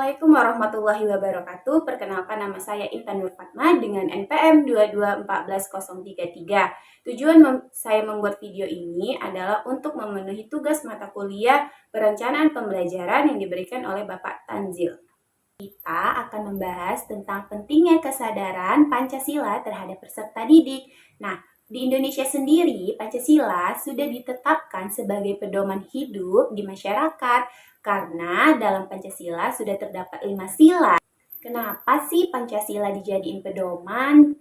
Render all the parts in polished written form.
Assalamualaikum warahmatullahi wabarakatuh. Perkenalkan, nama saya Intan Nur Fatma dengan NPM 2214033. Tujuan saya membuat video ini adalah untuk memenuhi tugas mata kuliah perencanaan pembelajaran yang diberikan oleh Bapak Tanzil. Kita akan membahas tentang pentingnya kesadaran Pancasila terhadap peserta didik. Nah, di Indonesia sendiri, Pancasila sudah ditetapkan sebagai pedoman hidup di masyarakat karena dalam Pancasila sudah terdapat 5 sila. Kenapa sih Pancasila dijadiin pedoman?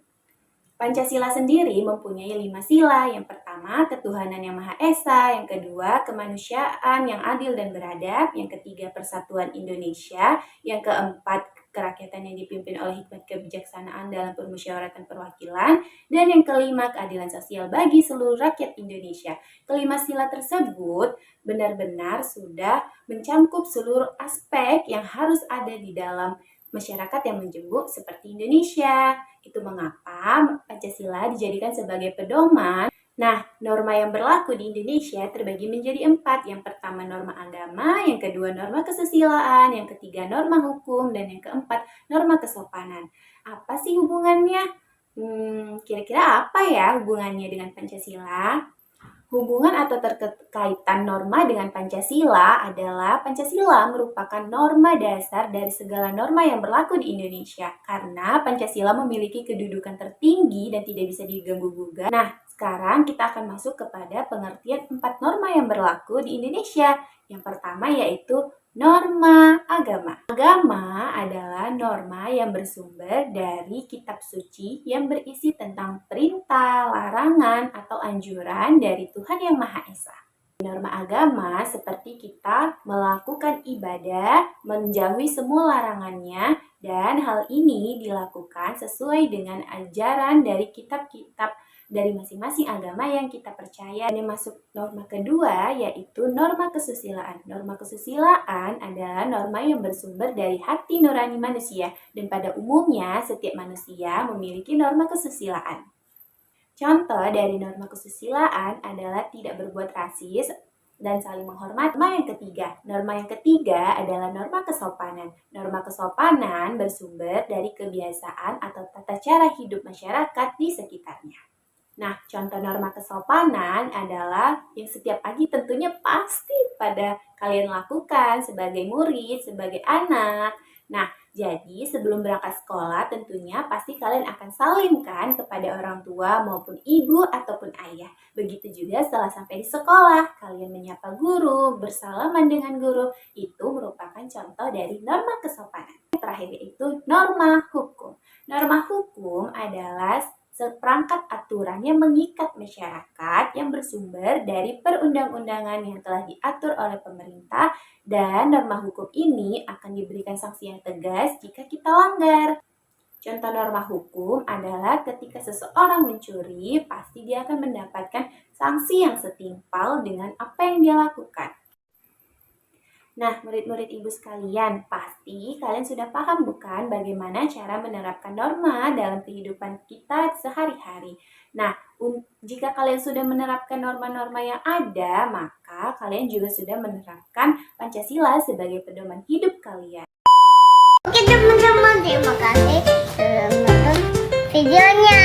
Pancasila sendiri mempunyai 5 sila. Yang pertama, ketuhanan yang Maha Esa. Yang kedua, kemanusiaan yang adil dan beradab. Yang ketiga, persatuan Indonesia. Yang keempat, kerakyatan yang dipimpin oleh hikmat kebijaksanaan dalam permusyawaratan perwakilan. Dan yang kelima, keadilan sosial bagi seluruh rakyat Indonesia. Kelima sila tersebut benar-benar sudah mencangkup seluruh aspek yang harus ada di dalam masyarakat yang menjemuk seperti Indonesia. Itu mengapa Pancasila dijadikan sebagai pedoman. Nah, norma yang berlaku di Indonesia terbagi menjadi 4. Yang pertama, norma agama. Yang kedua, norma kesusilaan. Yang ketiga, norma hukum. Dan yang keempat, norma kesopanan. Apa sih hubungannya? Kira-kira apa ya hubungannya dengan Pancasila? Hubungan atau terkaitan norma dengan Pancasila adalah Pancasila merupakan norma dasar dari segala norma yang berlaku di Indonesia karena Pancasila memiliki kedudukan tertinggi dan tidak bisa diganggu-gugat. Nah, sekarang kita akan masuk kepada pengertian 4 norma yang berlaku di Indonesia. Yang pertama yaitu norma agama. Agama adalah norma yang bersumber dari kitab suci yang berisi tentang perintah, larangan, atau anjuran dari Tuhan Yang Maha Esa. Norma agama seperti kita melakukan ibadah, menjauhi semua larangannya, dan hal ini dilakukan sesuai dengan ajaran dari kitab-kitab dari masing-masing agama yang kita percaya. Ini masuk norma kedua yaitu norma kesusilaan. Norma kesusilaan adalah norma yang bersumber dari hati nurani manusia dan pada umumnya setiap manusia memiliki norma kesusilaan. Contoh dari norma kesusilaan adalah tidak berbuat rasis dan saling menghormati. Norma yang ketiga adalah norma kesopanan. Norma kesopanan bersumber dari kebiasaan atau tata cara hidup masyarakat di sekitarnya. Nah, contoh norma kesopanan adalah yang setiap pagi tentunya pasti pada kalian lakukan sebagai murid, sebagai anak. Nah, jadi sebelum berangkat sekolah tentunya pasti kalian akan salimkan kepada orang tua maupun ibu ataupun ayah. Begitu juga setelah sampai di sekolah, kalian menyapa guru, bersalaman dengan guru. Itu merupakan contoh dari norma kesopanan. Terakhir yaitu norma hukum. Norma hukum adalah seperangkat aturan yang mengikat masyarakat yang bersumber dari perundang-undangan yang telah diatur oleh pemerintah dan norma hukum ini akan diberikan sanksi yang tegas jika kita langgar. Contoh norma hukum adalah ketika seseorang mencuri, pasti dia akan mendapatkan sanksi yang setimpal dengan apa yang dia lakukan. Nah, murid-murid ibu sekalian, pasti kalian sudah paham bukan bagaimana cara menerapkan norma dalam kehidupan kita sehari-hari. Nah, jika kalian sudah menerapkan norma-norma yang ada, maka kalian juga sudah menerapkan Pancasila sebagai pedoman hidup kalian. Oke teman-teman, terima kasih sudah menonton videonya.